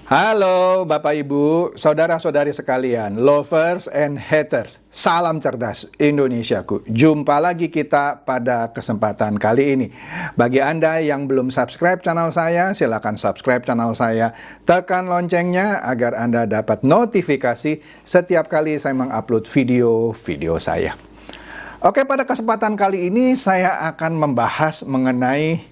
Halo Bapak Ibu, saudara-saudari sekalian, lovers and haters, salam cerdas Indonesiaku. Jumpa lagi kita pada kesempatan kali ini. Bagi Anda yang belum subscribe channel saya, silakan subscribe channel saya. Tekan loncengnya agar Anda dapat notifikasi setiap kali saya mengupload video-video saya. Oke, pada kesempatan kali ini saya akan membahas mengenai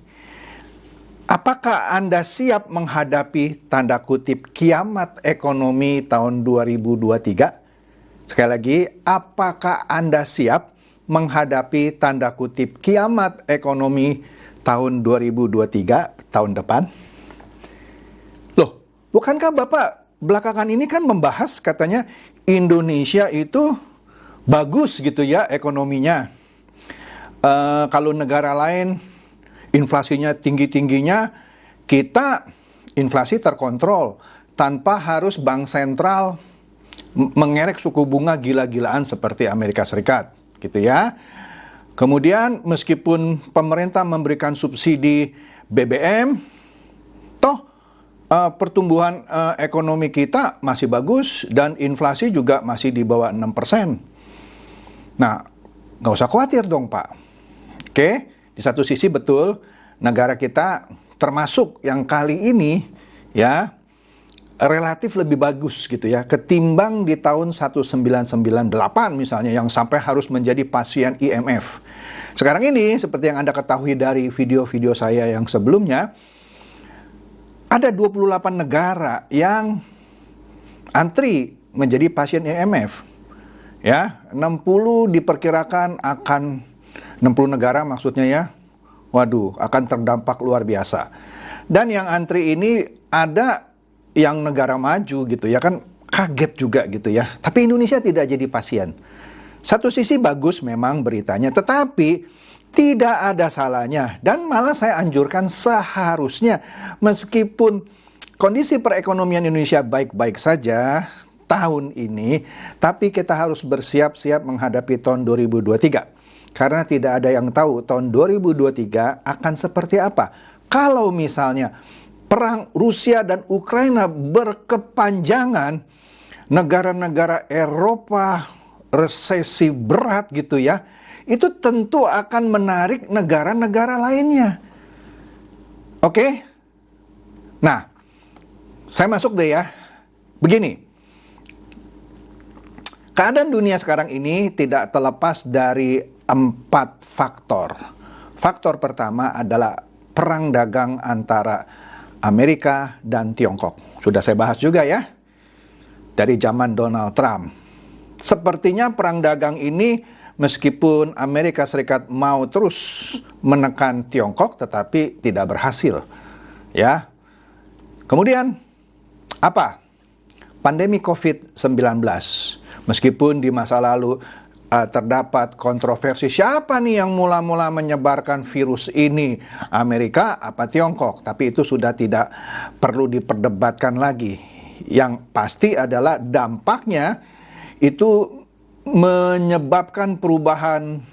apakah Anda siap menghadapi tanda kutip kiamat ekonomi tahun 2023? Sekali lagi, apakah Anda siap menghadapi tanda kutip kiamat ekonomi tahun 2023, tahun depan? Loh, bukankah Bapak belakangan ini kan membahas katanya Indonesia itu bagus gitu ya ekonominya. Kalau negara lain inflasinya tinggi-tingginya, kita inflasi terkontrol tanpa harus bank sentral mengerek suku bunga gila-gilaan seperti Amerika Serikat, gitu ya. Kemudian meskipun pemerintah memberikan subsidi BBM, toh pertumbuhan ekonomi kita masih bagus dan inflasi juga masih di bawah 6%. Nah, nggak usah khawatir dong Pak. Oke? Di satu sisi betul, negara kita termasuk yang kali ini ya relatif lebih bagus gitu ya ketimbang di tahun 1998 misalnya yang sampai harus menjadi pasien IMF. Sekarang ini seperti yang Anda ketahui dari video-video saya yang sebelumnya, ada 28 negara yang antri menjadi pasien IMF. Ya, 60 diperkirakan akan 60 negara maksudnya ya, waduh, akan terdampak luar biasa. Dan yang antri ini ada yang negara maju gitu ya, kan kaget juga gitu ya. Tapi Indonesia tidak jadi pasien. Satu sisi bagus memang beritanya, tetapi tidak ada salahnya. Dan malah saya anjurkan seharusnya meskipun kondisi perekonomian Indonesia baik-baik saja tahun ini, tapi kita harus bersiap-siap menghadapi tahun 2023. Karena tidak ada yang tahu tahun 2023 akan seperti apa. Kalau misalnya perang Rusia dan Ukraina berkepanjangan, negara-negara Eropa resesi berat gitu ya, itu tentu akan menarik negara-negara lainnya. Oke? Nah, saya masuk deh ya. Begini. Keadaan dunia sekarang ini tidak terlepas dari 4 faktor. Faktor pertama adalah perang dagang antara Amerika dan Tiongkok. Sudah saya bahas juga ya, dari zaman Donald Trump. Sepertinya perang dagang ini meskipun Amerika Serikat mau terus menekan Tiongkok, tetapi tidak berhasil. Ya. Kemudian, apa? Pandemi COVID-19. Meskipun di masa lalu terdapat kontroversi siapa nih yang mula-mula menyebarkan virus ini, Amerika apa Tiongkok, tapi itu sudah tidak perlu diperdebatkan lagi. Yang pasti adalah dampaknya itu menyebabkan perubahan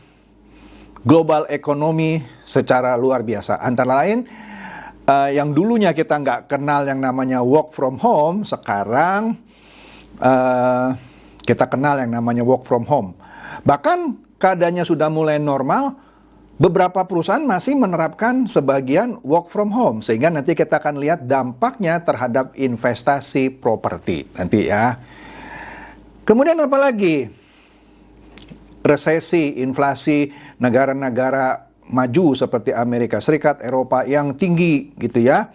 global ekonomi secara luar biasa. Antara lain yang dulunya kita nggak kenal yang namanya work from home, sekarang kita kenal yang namanya work from home. Bahkan keadaannya sudah mulai normal, beberapa perusahaan masih menerapkan sebagian work from home. Sehingga nanti kita akan lihat dampaknya terhadap investasi properti nanti ya. Kemudian apa lagi? Resesi, inflasi negara-negara maju seperti Amerika Serikat, Eropa yang tinggi gitu ya.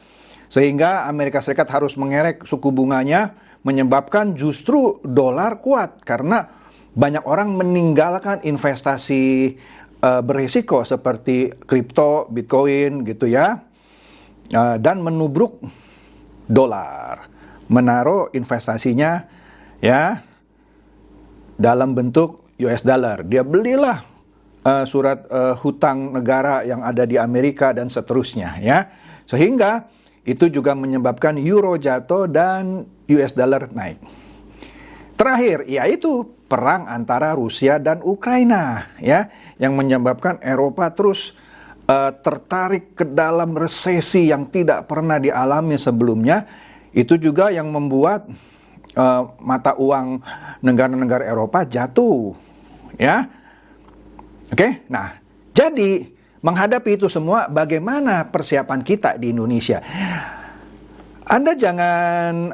Sehingga Amerika Serikat harus mengerek suku bunganya, menyebabkan justru dolar kuat karena banyak orang meninggalkan investasi berisiko seperti kripto, Bitcoin gitu ya, dan menubruk dolar, menaruh investasinya ya dalam bentuk US dollar. Dia belilah surat hutang negara yang ada di Amerika dan seterusnya ya, sehingga itu juga menyebabkan euro jatuh dan US dollar naik. Terakhir, yaitu perang antara Rusia dan Ukraina ya, yang menyebabkan Eropa terus tertarik ke dalam resesi yang tidak pernah dialami sebelumnya, Itu juga yang membuat mata uang negara-negara Eropa jatuh, ya. Oke, nah, jadi menghadapi itu semua, bagaimana persiapan kita di Indonesia? Anda jangan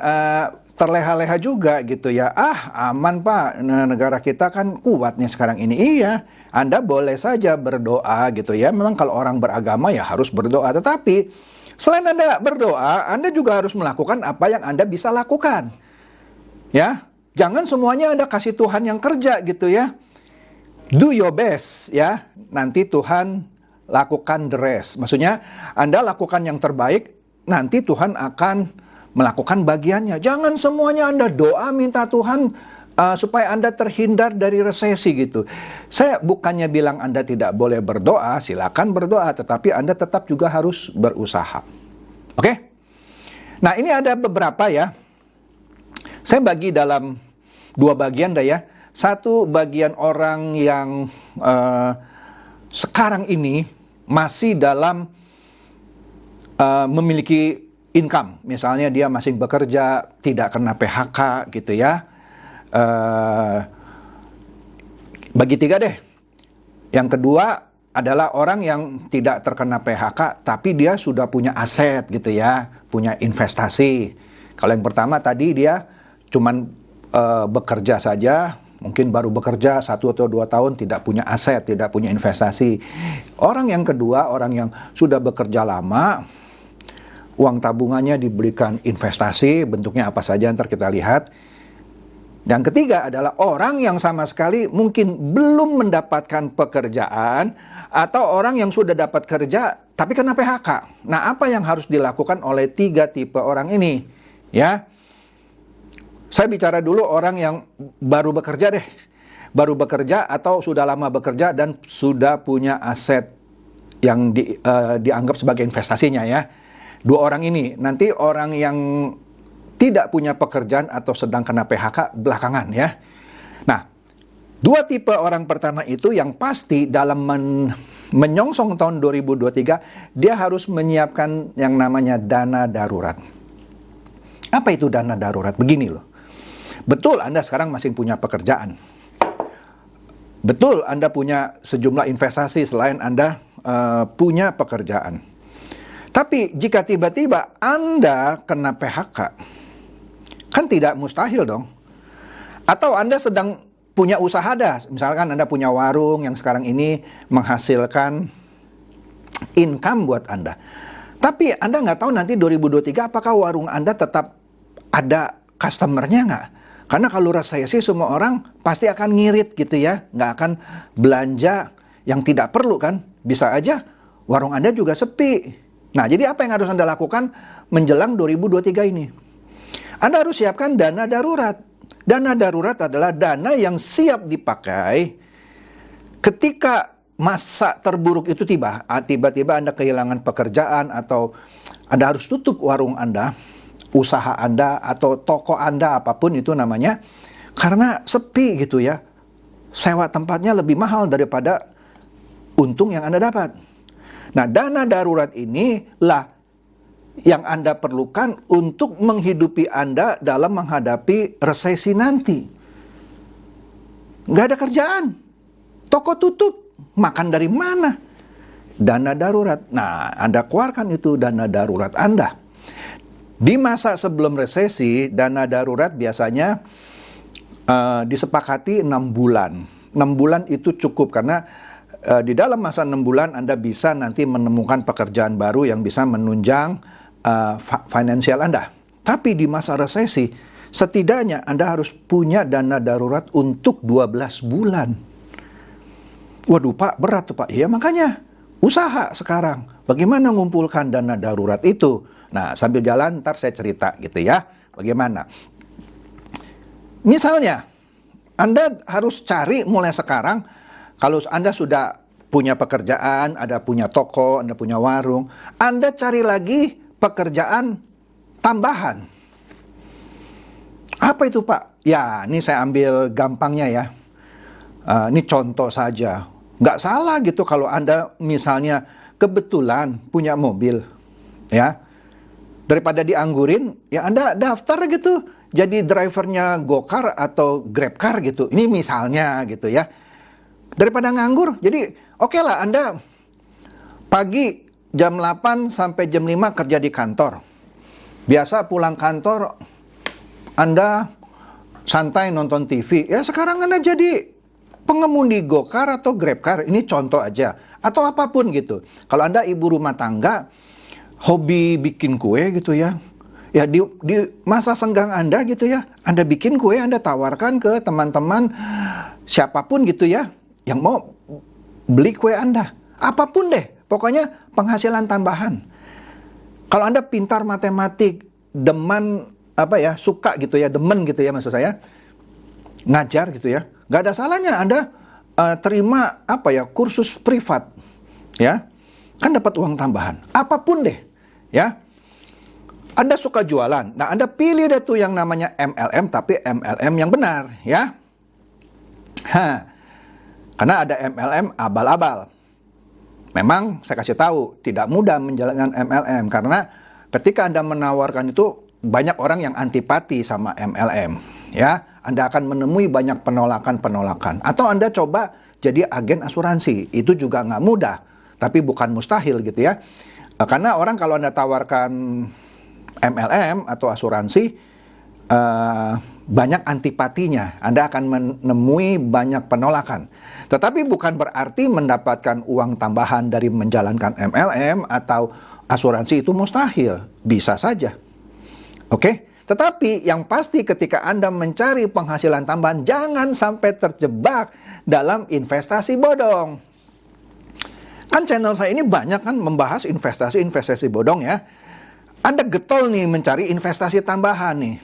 terleha-leha juga gitu ya. Aman Pak, negara kita kan kuatnya sekarang ini. Iya, Anda boleh saja berdoa gitu ya. Memang kalau orang beragama ya harus berdoa. Tetapi selain Anda berdoa, Anda juga harus melakukan apa yang Anda bisa lakukan. Ya, jangan semuanya Anda kasih Tuhan yang kerja gitu ya. Do your best ya. Nanti Tuhan lakukan the rest. Maksudnya Anda lakukan yang terbaik, nanti Tuhan akan melakukan bagiannya. Jangan semuanya Anda doa minta Tuhan supaya Anda terhindar dari resesi gitu. Saya bukannya bilang Anda tidak boleh berdoa, silakan berdoa, tetapi Anda tetap juga harus berusaha. Oke? Nah, ini ada beberapa ya. Saya bagi dalam dua bagian dah ya. Satu bagian orang yang sekarang ini masih dalam memiliki income. Misalnya dia masih bekerja, tidak kena PHK gitu ya. Bagi tiga deh. Yang kedua adalah orang yang tidak terkena PHK, tapi dia sudah punya aset gitu ya, punya investasi. Kalau yang pertama tadi dia cuman bekerja saja, mungkin baru bekerja 1 atau 2 tahun, tidak punya aset, tidak punya investasi. Orang yang kedua, orang yang sudah bekerja lama, uang tabungannya diberikan investasi, bentuknya apa saja ntar kita lihat. Yang ketiga adalah orang yang sama sekali mungkin belum mendapatkan pekerjaan, atau orang yang sudah dapat kerja tapi kena PHK. Nah, apa yang harus dilakukan oleh tiga tipe orang ini? Ya, saya bicara dulu orang yang baru bekerja deh. Baru bekerja atau sudah lama bekerja dan sudah punya aset yang dianggap sebagai investasinya ya. Dua orang ini. Nanti orang yang tidak punya pekerjaan atau sedang kena PHK belakangan ya. Nah, dua tipe orang pertama itu yang pasti dalam menyongsong tahun 2023, dia harus menyiapkan yang namanya dana darurat. Apa itu dana darurat? Begini loh. Betul Anda sekarang masih punya pekerjaan. Betul Anda punya sejumlah investasi selain Anda punya pekerjaan. Tapi jika tiba-tiba Anda kena PHK, kan tidak mustahil dong. Atau Anda sedang punya usaha dah. Misalkan Anda punya warung yang sekarang ini menghasilkan income buat Anda. Tapi Anda nggak tahu nanti 2023 apakah warung Anda tetap ada customer-nya nggak? Karena kalau resesi semua orang pasti akan ngirit gitu ya. Nggak akan belanja yang tidak perlu kan. Bisa aja warung Anda juga sepi. Nah, jadi apa yang harus Anda lakukan menjelang 2023 ini? Anda harus siapkan dana darurat. Dana darurat adalah dana yang siap dipakai ketika masa terburuk itu tiba. Tiba-tiba Anda kehilangan pekerjaan atau Anda harus tutup warung Anda, usaha Anda atau toko Anda, apapun itu namanya, karena sepi gitu ya. Sewa tempatnya lebih mahal daripada untung yang Anda dapat. Nah, dana darurat inilah yang Anda perlukan untuk menghidupi Anda dalam menghadapi resesi nanti. Nggak ada kerjaan, toko tutup, makan dari mana? Dana darurat. Nah, Anda keluarkan itu dana darurat Anda. Di masa sebelum resesi, dana darurat biasanya disepakati 6 bulan. 6 bulan itu cukup karena di dalam masa 6 bulan Anda bisa nanti menemukan pekerjaan baru yang bisa menunjang finansial Anda. Tapi di masa resesi, setidaknya Anda harus punya dana darurat untuk 12 bulan. Waduh Pak, berat tuh Pak. Ya makanya, usaha sekarang. Bagaimana mengumpulkan dana darurat itu? Nah, sambil jalan ntar saya cerita gitu ya. Bagaimana? Misalnya, Anda harus cari mulai sekarang, kalau Anda sudah punya pekerjaan, Anda punya toko, Anda punya warung, Anda cari lagi pekerjaan tambahan. Apa itu Pak? Ya, ini saya ambil gampangnya ya. Ini contoh saja. Nggak salah gitu kalau Anda misalnya kebetulan punya mobil, ya. Daripada dianggurin, ya Anda daftar gitu. Jadi drivernya Gokar atau Grabcar gitu. Ini misalnya gitu ya. Daripada nganggur, jadi oke lah Anda pagi jam 8 sampai jam 5 kerja di kantor. Biasa pulang kantor, Anda santai nonton TV. Ya sekarang Anda jadi pengemudi Gokar atau Grabcar. Ini contoh aja. Atau apapun gitu. Kalau Anda ibu rumah tangga, hobi bikin kue gitu ya. Ya di masa senggang Anda gitu ya. Anda bikin kue, Anda tawarkan ke teman-teman siapapun gitu ya. Yang mau beli kue Anda. Apapun deh. Pokoknya penghasilan tambahan. Kalau Anda pintar matematik, demen suka gitu ya, demen gitu ya maksud saya, ngajar gitu ya, nggak ada salahnya Anda terima kursus privat, ya, kan dapat uang tambahan. Apapun deh, ya. Anda suka jualan, nah Anda pilih deh tuh yang namanya MLM, tapi MLM yang benar, ya. Karena ada MLM abal-abal. Memang saya kasih tahu, tidak mudah menjalankan MLM karena ketika Anda menawarkan itu banyak orang yang antipati sama MLM, ya. Anda akan menemui banyak penolakan-penolakan. Atau Anda coba jadi agen asuransi, itu juga nggak mudah, tapi bukan mustahil gitu ya. Karena orang kalau Anda tawarkan MLM atau asuransi, banyak antipatinya, Anda akan menemui banyak penolakan. Tetapi bukan berarti mendapatkan uang tambahan dari menjalankan MLM atau asuransi itu mustahil, bisa saja. Oke? Tetapi yang pasti ketika Anda mencari penghasilan tambahan, jangan sampai terjebak dalam investasi bodong. Kan channel saya ini banyak kan membahas investasi bodong ya. Anda getol nih mencari investasi tambahan nih.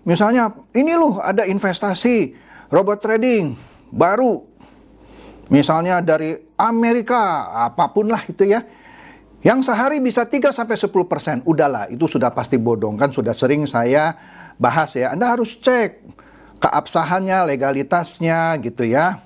Misalnya, ini loh ada investasi robot trading baru. Misalnya dari Amerika, apapun lah itu ya. Yang sehari bisa 3-10%. Udahlah, itu sudah pasti bodong. Kan sudah sering saya bahas ya. Anda harus cek keabsahannya, legalitasnya gitu ya.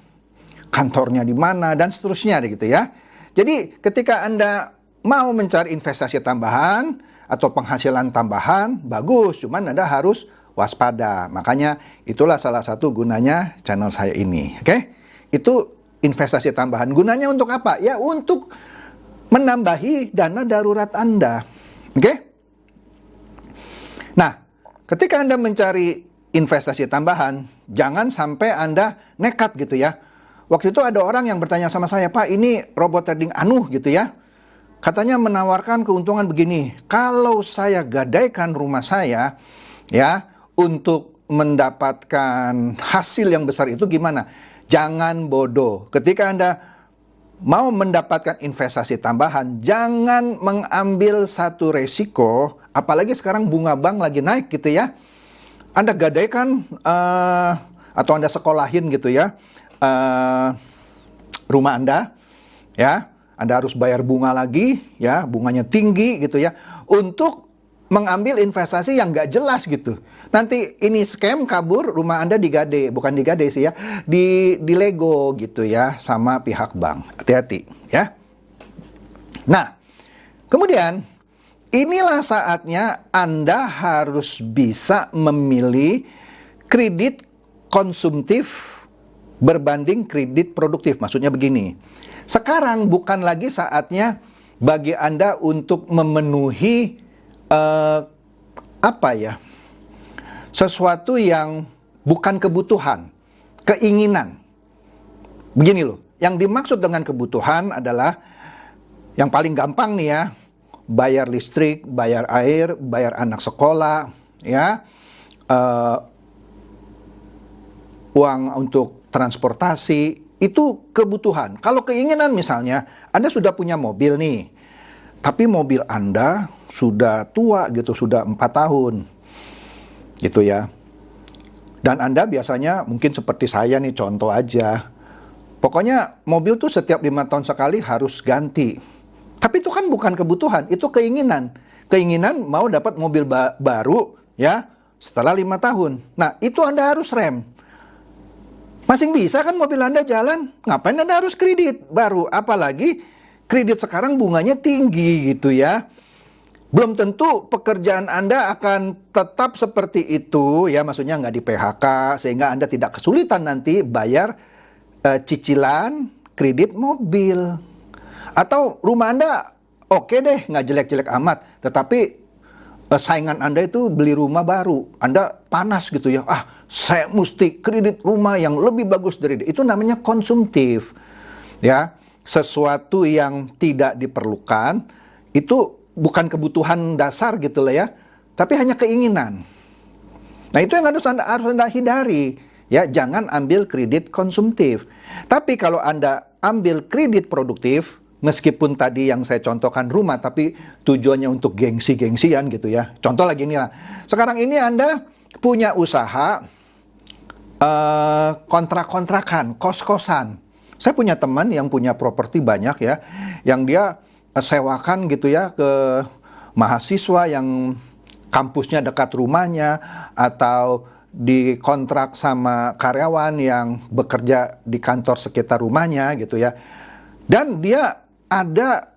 Kantornya di mana, dan seterusnya gitu ya. Jadi ketika Anda mau mencari investasi tambahan atau penghasilan tambahan, bagus. Cuman Anda harus waspada. Makanya itulah salah satu gunanya channel saya ini. Oke? Itu investasi tambahan. Gunanya untuk apa? Ya untuk menambahi dana darurat Anda. Oke? Nah, ketika Anda mencari investasi tambahan, jangan sampai Anda nekat gitu ya. Waktu itu ada orang yang bertanya sama saya, Pak, ini robot trading Anu gitu ya. Katanya menawarkan keuntungan begini. Kalau saya gadaikan rumah saya, ya, untuk mendapatkan hasil yang besar itu gimana? Jangan bodoh. Ketika Anda mau mendapatkan investasi tambahan, jangan mengambil satu resiko, apalagi sekarang bunga bank lagi naik gitu ya. Anda gadaikan atau Anda sekolahin gitu ya rumah Anda, ya. Anda harus bayar bunga lagi, ya, bunganya tinggi gitu ya, untuk mengambil investasi yang nggak jelas gitu. Nanti ini scam, kabur, rumah Anda digade, bukan digade sih ya, di Lego gitu ya, sama pihak bank. Hati-hati ya. Nah, kemudian inilah saatnya Anda harus bisa memilih kredit konsumtif berbanding kredit produktif. Maksudnya begini, sekarang bukan lagi saatnya bagi Anda untuk memenuhi sesuatu yang bukan kebutuhan, keinginan. Begini loh, yang dimaksud dengan kebutuhan adalah yang paling gampang nih ya, bayar listrik, bayar air, bayar anak sekolah, ya, uang untuk transportasi, itu kebutuhan. Kalau keinginan misalnya, Anda sudah punya mobil nih, tapi mobil Anda sudah tua gitu, sudah 4 tahun gitu ya. Dan Anda biasanya mungkin seperti saya nih, contoh aja. Pokoknya mobil tuh setiap 5 tahun sekali harus ganti. Tapi itu kan bukan kebutuhan, itu keinginan. Keinginan mau dapat mobil baru ya setelah 5 tahun. Nah, itu Anda harus rem. Masing bisa kan mobil Anda jalan, ngapain Anda harus kredit baru? Apalagi kredit sekarang bunganya tinggi gitu ya. Belum tentu pekerjaan Anda akan tetap seperti itu, ya maksudnya nggak di PHK, sehingga Anda tidak kesulitan nanti bayar cicilan kredit mobil. Atau rumah Anda oke deh, nggak jelek-jelek amat, tetapi saingan Anda itu beli rumah baru. Anda panas gitu ya, saya mesti kredit rumah yang lebih bagus dari dia. Itu namanya konsumtif. Ya, sesuatu yang tidak diperlukan, itu bukan kebutuhan dasar gitu lah ya, tapi hanya keinginan. Nah itu yang harus anda hindari. Ya, jangan ambil kredit konsumtif. Tapi kalau Anda ambil kredit produktif, meskipun tadi yang saya contohkan rumah, tapi tujuannya untuk gengsi-gengsian gitu ya. Contoh lagi nih lah. Sekarang ini Anda punya usaha kontrak-kontrakan, kos-kosan. Saya punya teman yang punya properti banyak ya, yang dia sewakan gitu ya ke mahasiswa yang kampusnya dekat rumahnya, atau dikontrak sama karyawan yang bekerja di kantor sekitar rumahnya gitu ya. Dan dia ada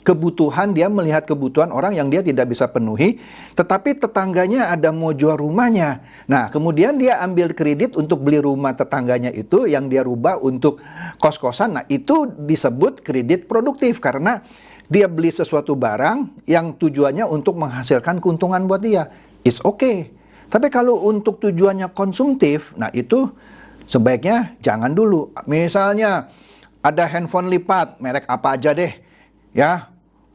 kebutuhan, dia melihat kebutuhan orang yang dia tidak bisa penuhi, tetapi tetangganya ada mau jual rumahnya. Nah, kemudian dia ambil kredit untuk beli rumah tetangganya itu yang dia rubah untuk kos-kosan. Nah, itu disebut kredit produktif karena dia beli sesuatu barang yang tujuannya untuk menghasilkan keuntungan buat dia. It's okay. Tapi kalau untuk tujuannya konsumtif, nah itu sebaiknya jangan dulu. Misalnya ada handphone lipat, merek apa aja deh, ya,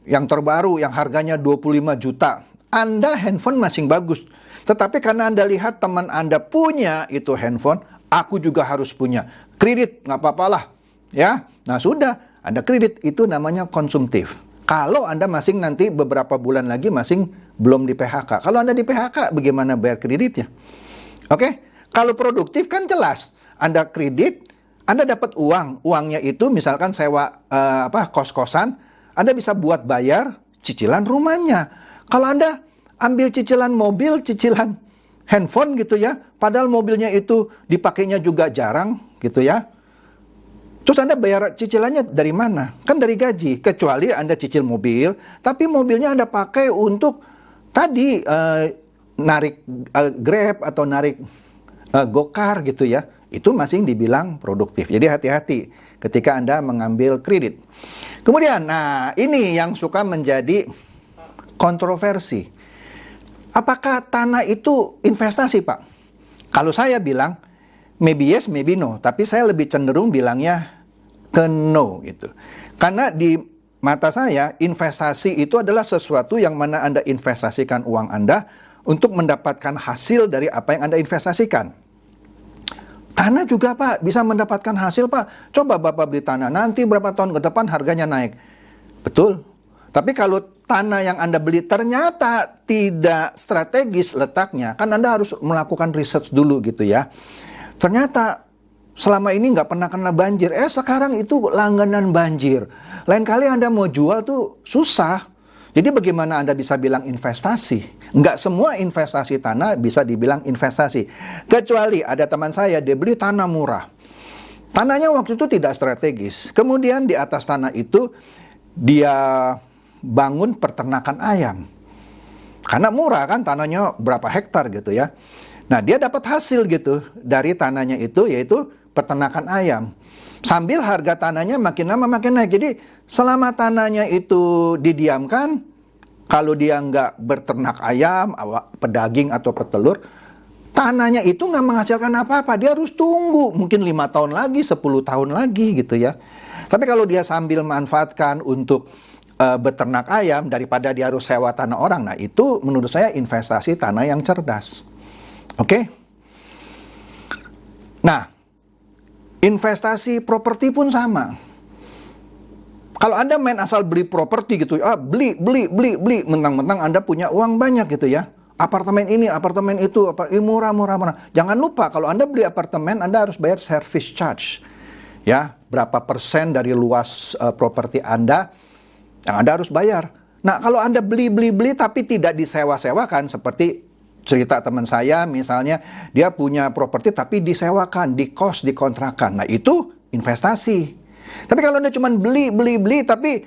yang terbaru, yang harganya 25 juta. Anda handphone masih bagus. Tetapi karena Anda lihat teman Anda punya itu handphone, aku juga harus punya. Kredit, nggak apa-apalah. Ya, nah sudah, Anda kredit, itu namanya konsumtif. Kalau Anda masing nanti beberapa bulan lagi masing belum di PHK. Kalau Anda di PHK, bagaimana bayar kreditnya? Oke, kalau produktif kan jelas. Anda kredit, Anda dapat uang. Uangnya itu misalkan sewa kos-kosan, Anda bisa buat bayar cicilan rumahnya. Kalau Anda ambil cicilan mobil, cicilan handphone gitu ya, padahal mobilnya itu dipakainya juga jarang gitu ya. Terus Anda bayar cicilannya dari mana? Kan dari gaji. Kecuali Anda cicil mobil, tapi mobilnya Anda pakai untuk tadi narik Grab atau narik Gokar gitu ya. Itu masih dibilang produktif. Jadi hati-hati ketika Anda mengambil kredit. Kemudian, nah ini yang suka menjadi kontroversi. Apakah tanah itu investasi, Pak? Kalau saya bilang, maybe yes, maybe no. Tapi saya lebih cenderung bilangnya ke no gitu. Karena di mata saya, investasi itu adalah sesuatu yang mana Anda investasikan uang Anda untuk mendapatkan hasil dari apa yang Anda investasikan. Tanah juga, Pak, bisa mendapatkan hasil, Pak. Coba Bapak beli tanah, nanti berapa tahun ke depan harganya naik. Betul. Tapi kalau tanah yang Anda beli ternyata tidak strategis letaknya, kan Anda harus melakukan research dulu gitu ya. Ternyata selama ini nggak pernah kena banjir. Sekarang itu langganan banjir. Lain kali Anda mau jual tuh susah. Jadi bagaimana Anda bisa bilang investasi? Nggak semua investasi tanah bisa dibilang investasi. Kecuali ada teman saya, dia beli tanah murah. Tanahnya waktu itu tidak strategis. Kemudian di atas tanah itu dia bangun peternakan ayam. Karena murah kan, tanahnya berapa hektar gitu ya. Nah, dia dapat hasil gitu dari tanahnya itu, yaitu peternakan ayam. Sambil harga tanahnya makin lama makin naik. Jadi selama tanahnya itu didiamkan, kalau dia nggak berternak ayam, pedaging atau petelur, tanahnya itu nggak menghasilkan apa-apa. Dia harus tunggu mungkin 5 tahun lagi, 10 tahun lagi gitu ya. Tapi kalau dia sambil manfaatkan untuk beternak ayam daripada dia harus sewa tanah orang, nah itu menurut saya investasi tanah yang cerdas. Oke? Nah, investasi properti pun sama. Kalau Anda main asal beli properti gitu, beli, mentang-mentang Anda punya uang banyak gitu ya. Apartemen ini, apartemen itu, murah. Jangan lupa kalau Anda beli apartemen, Anda harus bayar service charge. Ya, berapa persen dari luas properti Anda yang Anda harus bayar. Nah, kalau Anda beli tapi tidak disewa-sewakan, seperti cerita teman saya, misalnya dia punya properti tapi disewakan, dikos, dikontrakan. Nah, itu investasi. Tapi kalau Anda cuma beli tapi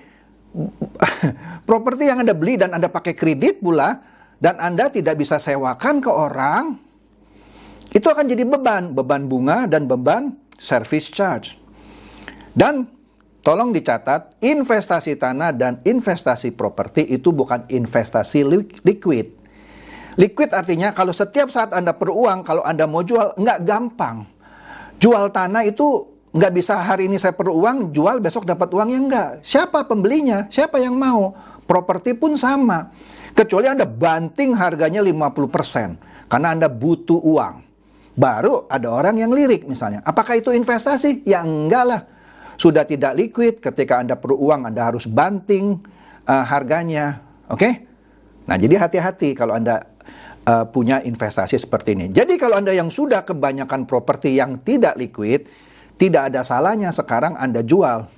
properti yang Anda beli dan Anda pakai kredit pula, dan Anda tidak bisa sewakan ke orang, itu akan jadi beban bunga dan beban service charge. Dan tolong dicatat, investasi tanah dan investasi properti itu bukan investasi liquid. Liquid artinya kalau setiap saat Anda perlu uang, kalau Anda mau jual, nggak gampang. Jual tanah itu nggak bisa hari ini saya perlu uang, jual besok dapat uangnya, nggak. Siapa pembelinya? Siapa yang mau? Properti pun sama. Kecuali Anda banting harganya 50%. Karena Anda butuh uang. Baru ada orang yang lirik misalnya. Apakah itu investasi? Ya enggak lah. Sudah tidak liquid, ketika Anda perlu uang, Anda harus banting harganya. Oke? Nah, jadi hati-hati kalau Anda punya investasi seperti ini. Jadi kalau Anda yang sudah kebanyakan properti yang tidak liquid, tidak ada salahnya sekarang Anda jual.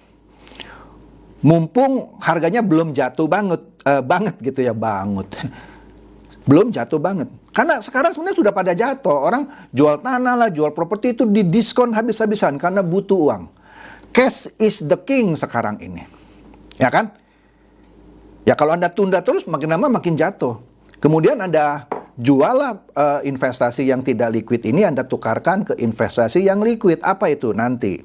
Mumpung harganya belum jatuh banget gitu ya, belum jatuh banget. Karena sekarang sebenarnya sudah pada jatuh. Orang jual tanah lah, jual properti itu di diskon habis-habisan karena butuh uang. Cash is the king sekarang ini. Ya kan? Ya kalau Anda tunda terus makin lama makin jatuh. Kemudian Anda jualah investasi yang tidak liquid ini, Anda tukarkan ke investasi yang liquid. Apa itu nanti?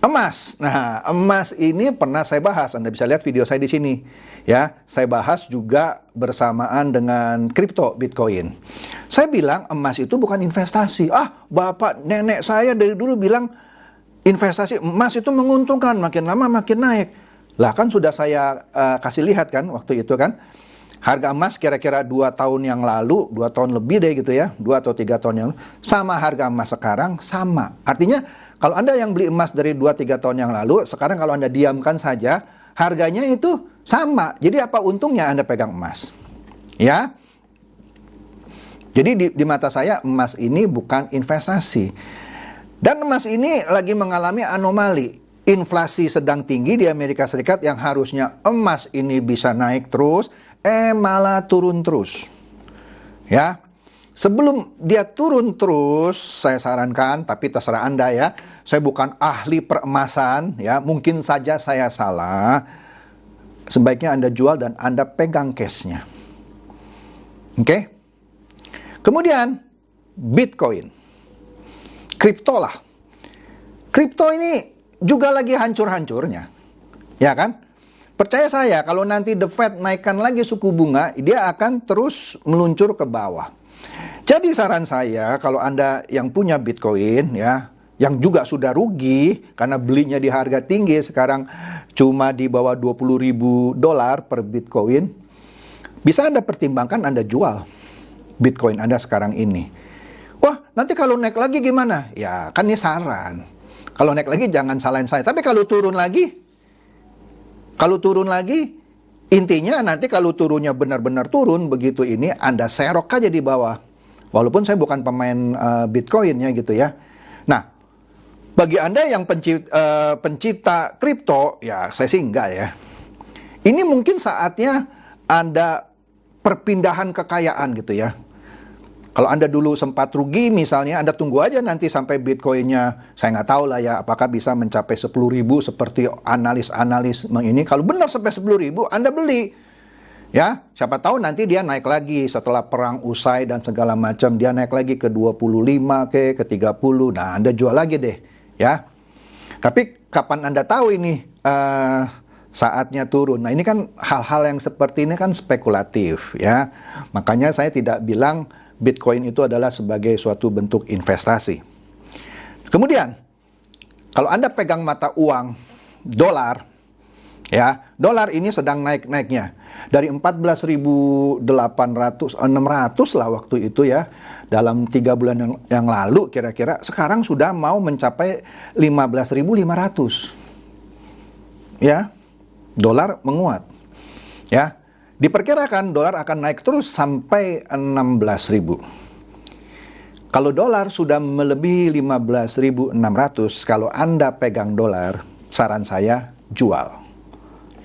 Emas. Nah, emas ini pernah saya bahas. Anda bisa lihat video saya di sini. Ya, saya bahas juga bersamaan dengan kripto Bitcoin. Saya bilang emas itu bukan investasi. Bapak nenek saya dari dulu bilang investasi emas itu menguntungkan, makin lama makin naik. Lah kan sudah saya kasih lihat kan waktu itu kan. Harga emas kira-kira 2 tahun yang lalu, 2 tahun lebih deh gitu ya, 2 atau 3 tahun yang lalu, sama harga emas sekarang, sama. Artinya, kalau Anda yang beli emas dari 2-3 tahun yang lalu, sekarang kalau Anda diamkan saja, harganya itu sama. Jadi apa untungnya Anda pegang emas? Ya. Jadi di mata saya, emas ini bukan investasi. Dan emas ini lagi mengalami anomali. Inflasi sedang tinggi di Amerika Serikat yang harusnya emas ini bisa naik terus, malah turun terus. Ya. Sebelum dia turun terus, saya sarankan, tapi terserah Anda ya. Saya bukan ahli peremasan ya, mungkin saja saya salah. Sebaiknya Anda jual dan Anda pegang cashnya. Oke? Kemudian Bitcoin. Kripto lah. Kripto ini juga lagi hancur-hancurnya. Ya kan? Percaya saya, kalau nanti The Fed naikkan lagi suku bunga, dia akan terus meluncur ke bawah. Jadi saran saya, kalau Anda yang punya Bitcoin, ya, yang juga sudah rugi, karena belinya di harga tinggi, sekarang cuma di bawah $20.000 per Bitcoin, bisa Anda pertimbangkan Anda jual Bitcoin Anda sekarang ini. Wah, nanti kalau naik lagi gimana? Ya, kan ini saran. Kalau naik lagi jangan salahin saya. Tapi kalau turun lagi, intinya nanti kalau turunnya benar-benar turun, begitu ini Anda serok aja di bawah. Walaupun saya bukan pemain Bitcoin ya gitu ya. Nah, bagi Anda yang pencipta kripto, ya saya sih enggak ya. Ini mungkin saatnya Anda perpindahan kekayaan gitu ya. Kalau Anda dulu sempat rugi misalnya, Anda tunggu aja nanti sampai Bitcoinnya, saya nggak tahu lah ya, apakah bisa mencapai 10.000 seperti analis-analis ini. Kalau benar sampai 10.000, Anda beli. Ya, siapa tahu nanti dia naik lagi setelah perang usai dan segala macam, dia naik lagi ke 25 ke 30. Nah, Anda jual lagi deh, ya. Tapi kapan Anda tahu ini saatnya turun? Nah, ini kan hal-hal yang seperti ini kan spekulatif, ya. Makanya saya tidak bilang Bitcoin itu adalah sebagai suatu bentuk investasi. Kemudian, kalau Anda pegang mata uang dolar, ya, dolar ini sedang naik-naiknya. Dari 14.800, 600 lah waktu itu ya, dalam 3 bulan yang lalu kira-kira, sekarang sudah mau mencapai 15.500. Ya, dolar menguat. Ya. Diperkirakan dolar akan naik terus sampai 16.000. Kalau dolar sudah melebihi 15.600, kalau Anda pegang dolar, saran saya jual.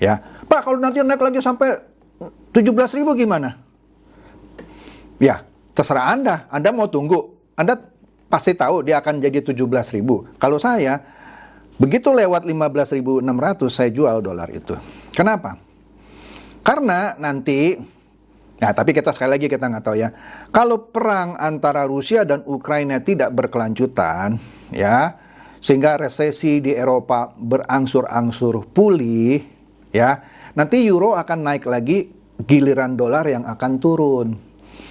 Ya, Pak, kalau nanti naik lagi sampai 17.000 gimana? Ya, terserah Anda. Anda mau tunggu. Anda pasti tahu dia akan jadi 17.000. Kalau saya, Begitu lewat 15.600 saya jual dolar itu. Kenapa? Karena nanti, nah tapi kita sekali lagi kita nggak tahu ya. Kalau perang antara Rusia dan Ukraina tidak berkelanjutan, ya, sehingga resesi di Eropa berangsur-angsur pulih, ya, nanti euro akan naik lagi, giliran dolar yang akan turun.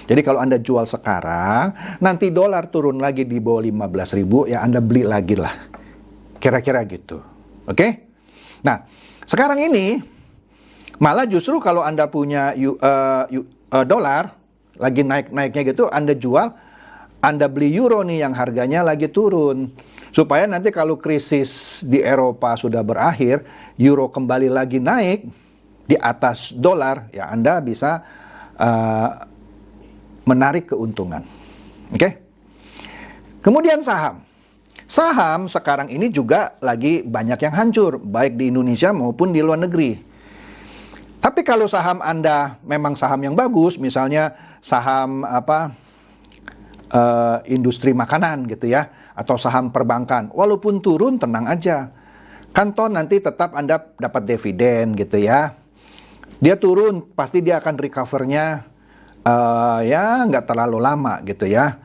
Jadi kalau Anda jual sekarang, nanti dolar turun lagi di bawah 15.000, ya Anda beli lagi lah. Kira-kira gitu. Oke? Nah, sekarang ini malah justru kalau Anda punya dolar lagi naik-naiknya gitu, Anda jual, Anda beli euro nih yang harganya lagi turun. Supaya nanti kalau krisis di Eropa sudah berakhir, euro kembali lagi naik di atas dolar, ya Anda bisa menarik keuntungan. Oke? Kemudian saham. Saham sekarang ini juga lagi banyak yang hancur, baik di Indonesia maupun di luar negeri. Tapi kalau saham Anda memang saham yang bagus, misalnya saham industri makanan gitu ya, atau saham perbankan, walaupun turun tenang aja. Kan toh nanti tetap Anda dapat dividen gitu ya. Dia turun, pasti dia akan recovernya ya nggak terlalu lama gitu ya.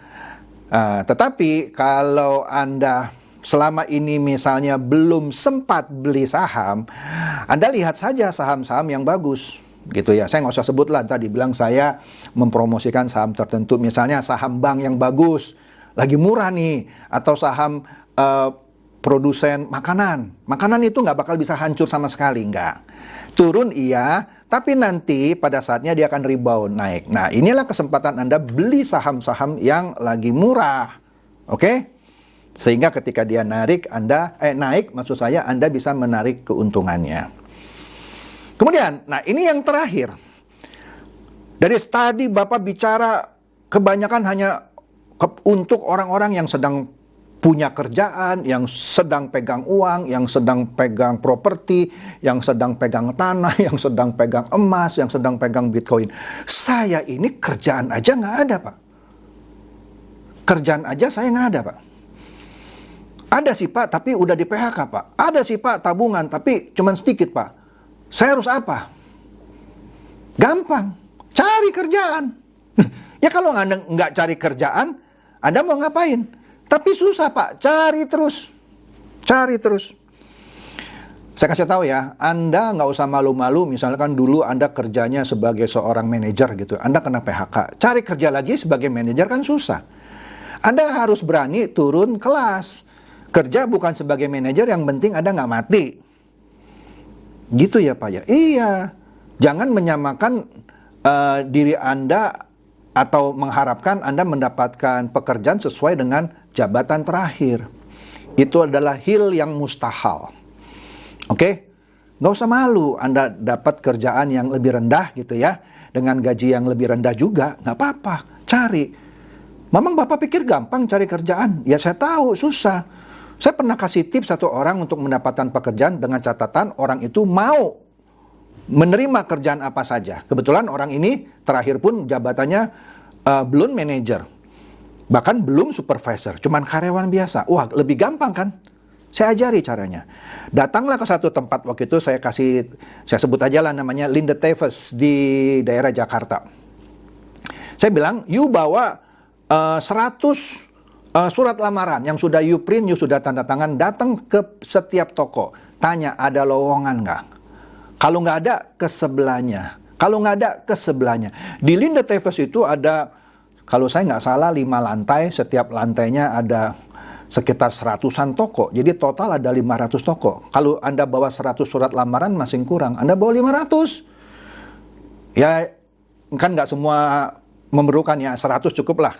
Tetapi kalau Anda selama ini misalnya belum sempat beli saham, Anda lihat saja saham-saham yang bagus gitu ya. Saya nggak usah sebut lah, tadi bilang saya mempromosikan saham tertentu, misalnya saham bank yang bagus, lagi murah nih, atau saham produsen makanan. Makanan itu nggak bakal bisa hancur sama sekali, nggak. Turun iya, tapi nanti pada saatnya dia akan rebound naik. Nah, inilah kesempatan Anda beli saham-saham yang lagi murah. Oke? Sehingga ketika dia naik, maksud saya Anda bisa menarik keuntungannya. Kemudian, nah ini yang terakhir. Dari tadi Bapak bicara kebanyakan hanya untuk orang-orang yang sedang punya kerjaan, yang sedang pegang uang, yang sedang pegang properti, yang sedang pegang tanah, yang sedang pegang emas, yang sedang pegang Bitcoin. Saya ini kerjaan aja nggak ada, Pak. Kerjaan aja saya nggak ada, Pak. Ada sih, Pak, tapi udah di PHK, Pak. Ada sih, Pak, tabungan, tapi cuman sedikit, Pak. Saya harus apa? Gampang, cari kerjaan. Ya kalau Anda nggak cari kerjaan, Anda mau ngapain? Tapi susah, Pak, cari terus. Cari terus. Saya kasih tahu ya, Anda nggak usah malu-malu, misalkan dulu Anda kerjanya sebagai seorang manajer gitu, Anda kena PHK. Cari kerja lagi sebagai manajer kan susah. Anda harus berani turun kelas. Kerja bukan sebagai manajer, yang penting Anda nggak mati. Gitu ya, Pak ya? Iya. Jangan menyamakan diri Anda atau mengharapkan Anda mendapatkan pekerjaan sesuai dengan jabatan terakhir. Itu adalah hal yang mustahil. Oke? Nggak usah malu Anda dapat kerjaan yang lebih rendah gitu ya, dengan gaji yang lebih rendah juga, nggak apa-apa, cari. Memang Bapak pikir gampang cari kerjaan? Ya saya tahu, susah. Saya pernah kasih tips satu orang untuk mendapatkan pekerjaan dengan catatan orang itu mau menerima kerjaan apa saja. Kebetulan orang ini terakhir pun jabatannya belum manajer, bahkan belum supervisor, cuman karyawan biasa. Wah, lebih gampang kan? Saya ajari caranya. Datanglah ke satu tempat, waktu itu saya sebut aja lah namanya Linde Tevez di daerah Jakarta. Saya bilang, you bawa 100 surat lamaran yang sudah you print, you sudah tanda tangan, datang ke setiap toko. Tanya, ada lowongan nggak? Kalau nggak ada, ke sebelahnya. Kalau nggak ada, ke sebelahnya. Di Linde Tevez itu ada, kalau saya nggak salah, 5 lantai. Setiap lantainya ada sekitar 100-an toko. Jadi total ada 500 toko. Kalau Anda bawa 100 surat lamaran masih kurang. Anda bawa 500. Ya, kan nggak semua memerlukan ya, 100 cukup lah.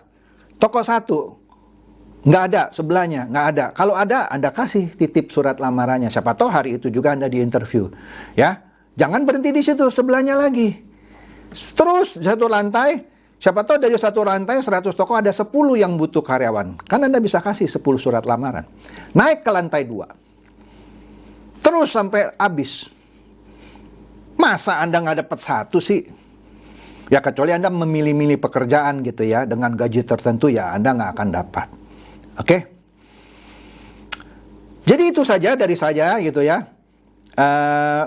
Toko 1, nggak ada, sebelahnya nggak ada. Kalau ada, Anda kasih titip surat lamarannya. Siapa tahu hari itu juga Anda diinterview. Ya, jangan berhenti di situ, sebelahnya lagi. Terus satu lantai, siapa tahu dari satu lantai 100 toko ada 10 yang butuh karyawan. Kan Anda bisa kasih 10 surat lamaran. Naik ke lantai 2. Terus sampai habis. Masa Anda nggak dapat 1 sih? Ya kecuali Anda memilih-milih pekerjaan gitu ya, dengan gaji tertentu ya Anda nggak akan dapat. Oke? Jadi itu saja dari saya gitu ya.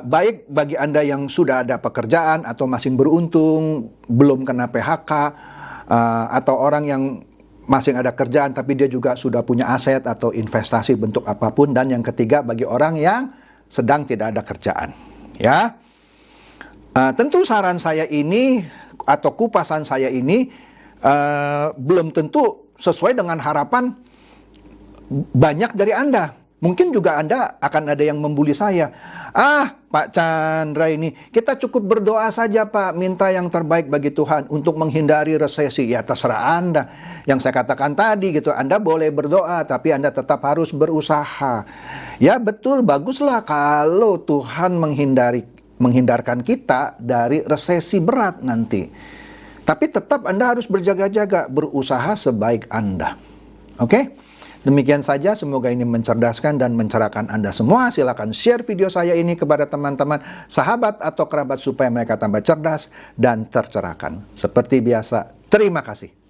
Baik bagi Anda yang sudah ada pekerjaan atau masih beruntung, belum kena PHK, atau orang yang masih ada kerjaan tapi dia juga sudah punya aset atau investasi bentuk apapun, dan yang ketiga bagi orang yang sedang tidak ada kerjaan. Ya, tentu saran saya ini atau kupasan saya ini belum tentu sesuai dengan harapan banyak dari Anda. Mungkin juga Anda akan ada yang membuli saya. Pak Chandra ini, kita cukup berdoa saja Pak, minta yang terbaik bagi Tuhan untuk menghindari resesi. Ya terserah Anda. Yang saya katakan tadi gitu, Anda boleh berdoa, tapi Anda tetap harus berusaha. Ya betul, baguslah kalau Tuhan menghindarkan kita dari resesi berat nanti. Tapi tetap Anda harus berjaga-jaga, berusaha sebaik Anda. Oke? Demikian saja, semoga ini mencerdaskan dan mencerahkan Anda semua. Silakan share video saya ini kepada teman-teman, sahabat atau kerabat supaya mereka tambah cerdas dan tercerahkan. Seperti biasa, terima kasih.